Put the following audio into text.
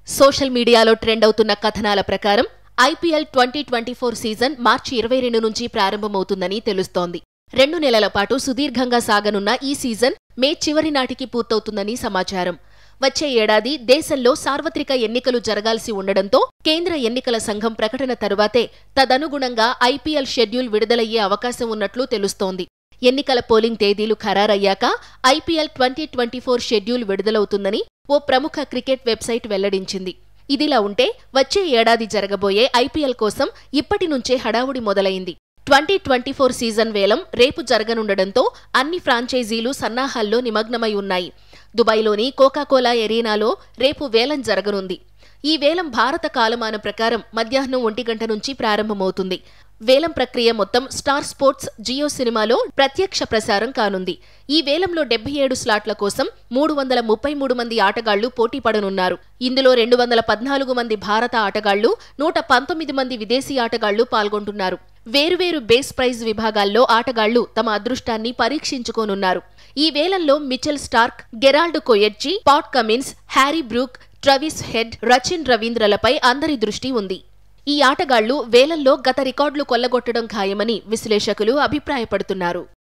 Social మీడియాలో trend అవుతున్న కథనాల ప్రకారం ఐపీఎల్ 2024 సీజన్ మార్చి 22 నుంచి ప్రారంభమవుతుందని తెలుస్తోంది. 2 నెలల పాటు సుదీర్ఘంగా సాగనున్న ఈ సీజన్ మే చివరి నాటికి పూర్తవుతుందని సమాచారం. వచ్చే ఏడాది దేశంలో సార్వత్రిక ఎన్నికలు జరగాల్సి ఉండడంతో కేంద్ర ఎన్నికల సంఘం ప్రకటన తరువాతే తదనుగుణంగా ఐపీఎల్ షెడ్యూల్ విడుదలయ్యే అవకాశం ఉన్నట్లు తెలుస్తోంది. ఎన్నికల పోలింగ్ తేదీలు ఖరారయ్యాక ఐపీఎల్ 2024 షెడ్యూల్ విడుదలవుతుందని ఓ ప్రముఖ క్రికెట్ వెబ్సైట్ వెల్లడించింది. ఇదిలా ఉంటే వచ్చే ఏడాది జరగబోయే ఐపీఎల్ కోసం ఇప్పటి నుంచే హడావుడి మొదలైంది. 2024 సీజన్ వేలం రేపు జరగనుండడంతో అన్ని ఫ్రాంచైజీలు సన్నాహాల్లో నిమగ్నమై ఉన్నాయి. దుబాయ్లోని కోకాకోలా ఎరీనాలో రేపు వేలం జరగనుంది. ఈ వేలం భారత కాలమానం ప్రకారం మధ్యాహ్నం 1 గంట నుంచి ప్రారంభమవుతుంది. వేలం ప్రక్రియ మొత్తం స్టార్ స్పోర్ట్స్ జియో సినిమాలో ప్రత్యక్ష ప్రసారం కానుంది. ఈ వేలంలో 77 స్లాట్ల కోసం 333 మంది ఆటగాళ్లు పోటీ పడనున్నారు. ఇందులో 214 మంది భారత ఆటగాళ్లు, 119 మంది విదేశీ ఆటగాళ్లు పాల్గొంటున్నారు. వేరువేరు బేస్ ప్రైజ్ విభాగాల్లో ఆటగాళ్లు తమ అదృష్టాన్ని పరీక్షించుకోనున్నారు. ఈ వేలంలో Mitchell Starc, Gerald Coetzee, Pat Cummins, Harry Brook, Travis Head, Rachin రవీంద్రలపై అందరి దృష్టి ఉంది. ఈ ఆటగాళ్లు వేలంలో గత రికార్డులు కొల్లగొట్టడం ఖాయమని విశ్లేషకులు అభిప్రాయపడుతున్నారు.